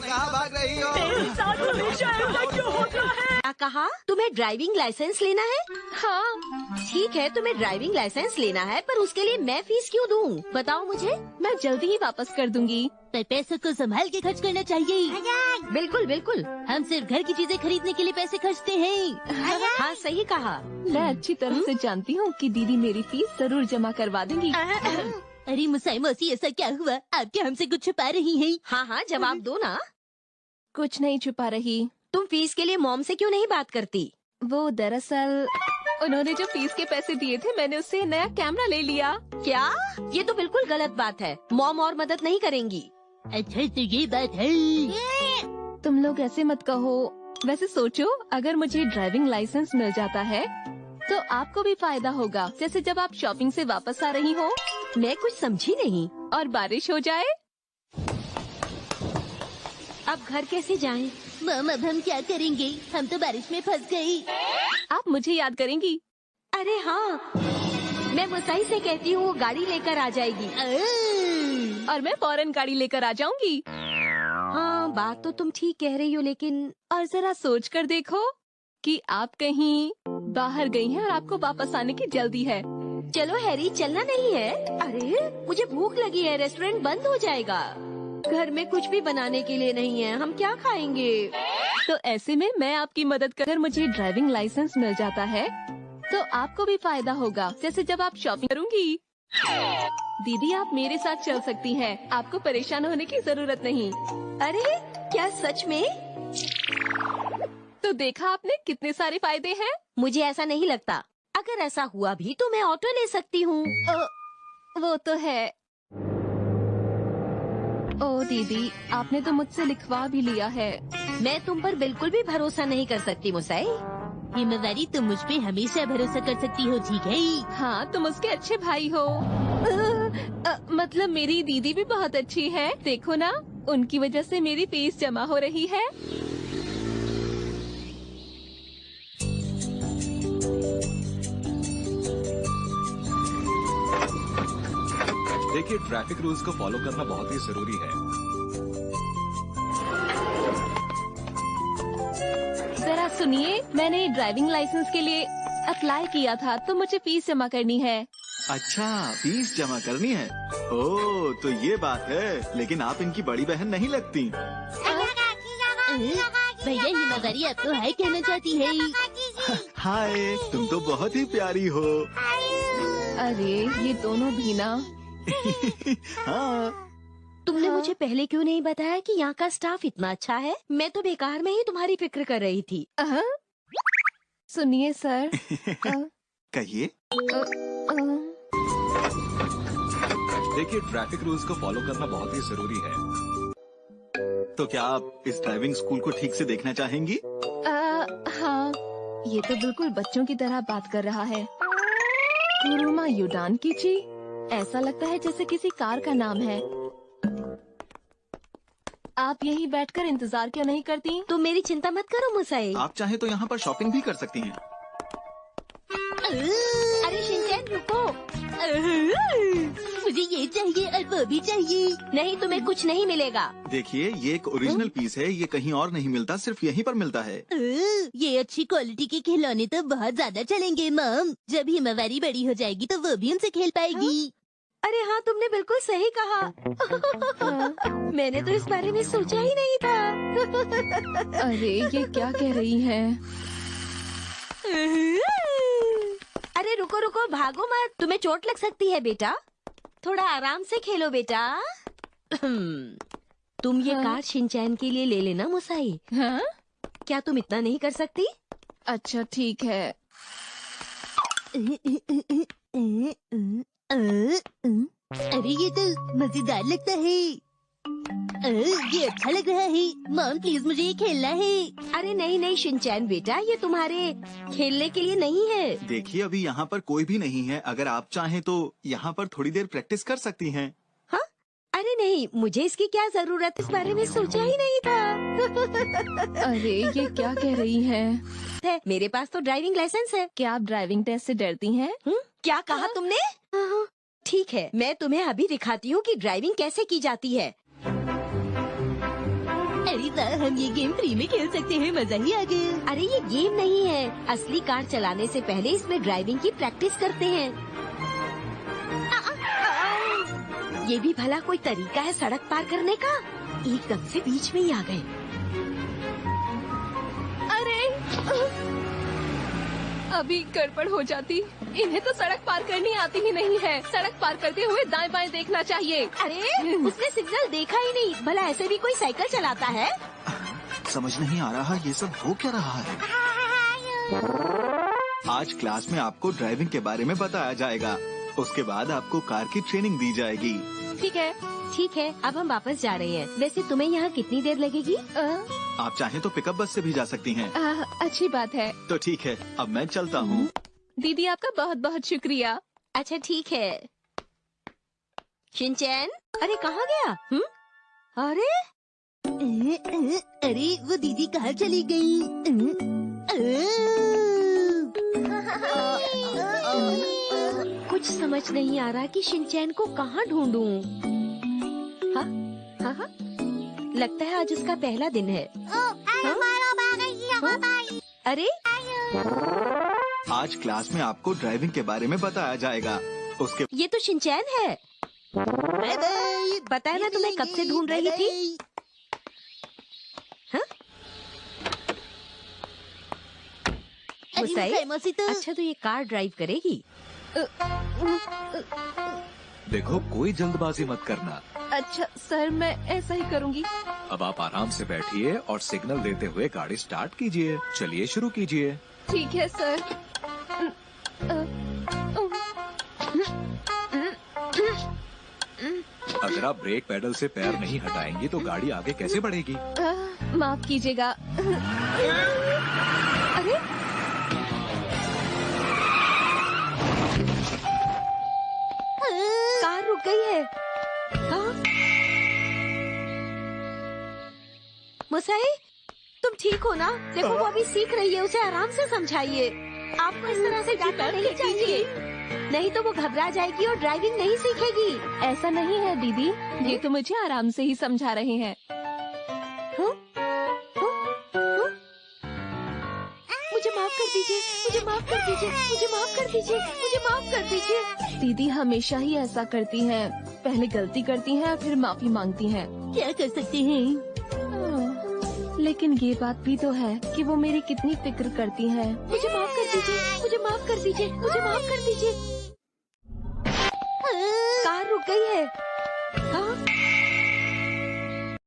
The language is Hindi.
कहाँ भाग रही हो? मेरे साथ हमेशा ऐसा क्यों होता है? क्या कहा? तुम्हें ड्राइविंग लाइसेंस लेना है? हाँ, ठीक है, तुम्हें ड्राइविंग लाइसेंस लेना है, पर उसके लिए मैं फीस क्यों दूँ? बताओ मुझे। मैं जल्दी ही वापस कर दूंगी। पर पैसों को संभाल के खर्च करना चाहिए। बिल्कुल बिल्कुल। हम सिर्फ घर की चीजें खरीदने के लिए पैसे खर्चते हैं। हाँ सही कहा। मैं अच्छी तरह से जानती हूँ कि दीदी मेरी फीस जरूर जमा करवा देंगी। अरे मुसाई मौसी, ऐसा क्या हुआ? आप क्या हमसे कुछ छुपा रही हैं? हाँ हाँ, जवाब दो ना। कुछ नहीं छुपा रही। तुम फीस के लिए मॉम से क्यों नहीं बात करती? वो दरअसल उन्होंने जो फीस के पैसे दिए थे, मैंने उससे नया कैमरा ले लिया। क्या? ये तो बिल्कुल गलत बात है। मॉम और मदद नहीं करेंगी। अच्छा तो ये बात है। तुम लोग ऐसे मत कहो। वैसे सोचो, अगर मुझे ड्राइविंग लाइसेंस मिल जाता है तो आपको भी फायदा होगा। जैसे जब आप शॉपिंग से वापस आ रही हो मैं कुछ समझी नहीं। और बारिश हो जाए। अब घर कैसे जाएं? मम, अब हम क्या करेंगे? हम तो बारिश में फंस गई। आप मुझे याद करेंगी। अरे हाँ, मैं मुसाई से कहती हूँ वो गाड़ी लेकर आ जाएगी। और मैं फौरन गाड़ी लेकर आ जाऊंगी। हाँ, बात तो तुम ठीक कह रही हो, लेकिन और जरा सोच कर देखो कि आप कहीं बाहर गई हैं और आपको वापस आने की जल्दी है। चलो हैरी, चलना नहीं है? अरे मुझे भूख लगी है, रेस्टोरेंट बंद हो जाएगा। घर में कुछ भी बनाने के लिए नहीं है, हम क्या खाएंगे? तो ऐसे में मैं आपकी मदद कर, मुझे ड्राइविंग लाइसेंस मिल जाता है तो आपको भी फायदा होगा। जैसे जब आप शॉपिंग करूंगी। दीदी, आप मेरे साथ चल सकती हैं। आपको परेशान होने की जरूरत नहीं। अरे क्या सच में? तो देखा आपने कितने सारे फायदे हैं। मुझे ऐसा नहीं लगता। अगर ऐसा हुआ भी तो मैं ऑटो ले सकती हूँ। वो तो है। ओ दीदी, आपने तो मुझसे लिखवा भी लिया है। मैं तुम पर बिल्कुल भी भरोसा नहीं कर सकती मुसाई। हिमवारी, तुम मुझ पे हमेशा भरोसा कर सकती हो, ठीक है? हाँ, तुम उसके अच्छे भाई हो। मतलब मेरी दीदी भी बहुत अच्छी है। देखो ना, उनकी वजह से मेरी फीस जमा हो रही है। देखिए, ट्रैफिक रूल्स को फॉलो करना बहुत ही जरूरी है। जरा सुनिए, मैंने ड्राइविंग लाइसेंस के लिए अप्लाई किया था तो मुझे फीस जमा करनी है। अच्छा, फीस जमा करनी है। ओह, तो ये बात है। लेकिन आप इनकी बड़ी बहन नहीं लगती। भैया, हिमवारी आपको हाय कहना चाहती है। हाय, तुम तो बहुत ही प्यारी हो। अरे ये दोनों भी ना। हाँ। तुमने मुझे पहले क्यों नहीं बताया कि यहाँ का स्टाफ इतना अच्छा है? मैं तो बेकार में ही तुम्हारी फिक्र कर रही थी। सुनिए सर। कहिए। देखिए, ट्रैफिक रूल्स को फॉलो करना बहुत ही जरूरी है। तो क्या आप इस ड्राइविंग स्कूल को ठीक से देखना चाहेंगी? हाँ, ये तो बिल्कुल बच्चों की तरह बात कर रहा है। कुरुमा युडान कीची, ऐसा लगता है जैसे किसी कार का नाम है। आप यहीं बैठकर इंतजार क्यों नहीं करती? तुम मेरी चिंता मत करो मुसाई। आप चाहे तो यहाँ पर शॉपिंग भी कर सकती हैं। अरे शिनचैन, रुको। मुझे ये चाहिए और वो भी चाहिए। नहीं, तुम्हें कुछ नहीं मिलेगा। देखिए, ये एक ओरिजिनल पीस है। ये कहीं और नहीं मिलता, सिर्फ यहीं पर मिलता है। ये अच्छी क्वालिटी के खिलौने तो बहुत ज्यादा चलेंगे मम। जब हिमवारी बड़ी हो जाएगी तो वो भी उनसे खेल पाएगी। अरे हाँ, तुमने बिल्कुल सही कहा। मैंने तो इस बारे में सोचा ही नहीं था। अरे ये क्या कह रही हैं? अरे रुको रुको, भागो मत, तुम्हें चोट लग सकती है बेटा। थोड़ा आराम से खेलो बेटा। तुम ये कार शिनचैन के लिए ले लेना मुसाई। हाँ? क्या तुम इतना नहीं कर सकती? अच्छा ठीक है। अरे ये तो मजेदार लगता है। ये अच्छा लग रहा है। मॉम प्लीज, मुझे ये खेलना है। अरे नहीं नहीं शिनचैन बेटा, ये तुम्हारे खेलने के लिए नहीं है। देखिए, अभी यहाँ पर कोई भी नहीं है। अगर आप चाहें तो यहाँ पर थोड़ी देर प्रैक्टिस कर सकती हैं। हाँ? अरे नहीं, मुझे इसकी क्या जरूरत, इस बारे में सोचा ही नहीं था। अरे ये क्या कह रही हैं? मेरे पास तो ड्राइविंग लाइसेंस है। क्या आप ड्राइविंग टेस्ट से डरती हैं? क्या कहा तुमने? ठीक है, मैं तुम्हें अभी दिखाती हूँ कि ड्राइविंग कैसे की जाती है। अरे वाह, हम ये गेम फ्री में खेल सकते हैं, मजा ही आ गया। अरे ये गेम नहीं है, असली कार चलाने से पहले इसमें ड्राइविंग की प्रैक्टिस करते हैं। ये भी भला कोई तरीका है सड़क पार करने का? एकदम से बीच में ही आ गए। अरे अभी गड़बड़ हो जाती। इन्हें तो सड़क पार करनी आती ही नहीं है। सड़क पार करते हुए दाएं बाएं देखना चाहिए। अरे उसने सिग्नल देखा ही नहीं। भला ऐसे भी कोई साइकिल चलाता है? समझ नहीं आ रहा ये सब हो क्या रहा है। आज क्लास में आपको ड्राइविंग के बारे में बताया जाएगा। उसके बाद आपको कार की ट्रेनिंग दी जाएगी। ठीक है। ठीक है, अब हम वापस जा रहे हैं। वैसे तुम्हें यहाँ कितनी देर लगेगी? आप चाहें तो पिकअप बस से भी जा सकती हैं। अच्छी बात है। तो ठीक है, अब मैं चलता हूँ। दीदी आपका बहुत बहुत शुक्रिया। अच्छा ठीक है। शिनचैन, अरे कहाँ गया? अरे अरे वो दीदी कहाँ चली गई? कुछ समझ नहीं आ रहा कि शिनचैन को कहाँ ढूंढूं। हाँ हाँ हाँ, लगता है आज उसका पहला दिन है। अरे आज क्लास में आपको ड्राइविंग के बारे में बताया जाएगा। उसके ये तो शिनचैन है। Bye bye. बताया ना तुम्हें कब से ढूंढ रही थी। मुसाई, मौसी तो अच्छा तो ये कार ड्राइव करेगी? देखो कोई जल्दबाजी मत करना। अच्छा सर, मैं ऐसा ही करूँगी। अब आप आराम से बैठिए और सिग्नल देते हुए गाड़ी स्टार्ट कीजिए। चलिए शुरू कीजिए। ठीक है सर। अगर आप ब्रेक पेडल से पैर नहीं हटाएंगी तो गाड़ी आगे कैसे बढ़ेगी। माफ कीजिएगा। अरे कार रुक गई है। हाँ? मुसाई, तुम ठीक हो ना? देखो वो अभी सीख रही है, उसे आराम से समझाइए। आपको इस तरह से डांटना नहीं चाहिए, नहीं तो वो घबरा जाएगी और ड्राइविंग नहीं सीखेगी। ऐसा नहीं है दीदी, ये तो मुझे आराम से ही समझा रहे हैं। मुझे माफ कर दीजिए, मुझे माफ कर दीजिए, मुझे माफ कर दीजिए, मुझे माफ कर दीजिए। दीदी हमेशा ही ऐसा करती हैं। पहले गलती करती हैं फिर माफी मांगती हैं। क्या कर सकते हैं? लेकिन ये बात भी तो है कि वो मेरी कितनी फिक्र करती हैं। मुझे माफ कर दीजिए, मुझे माफ कर दीजिए, मुझे माफ कर दीजिए। कार रुक गई है।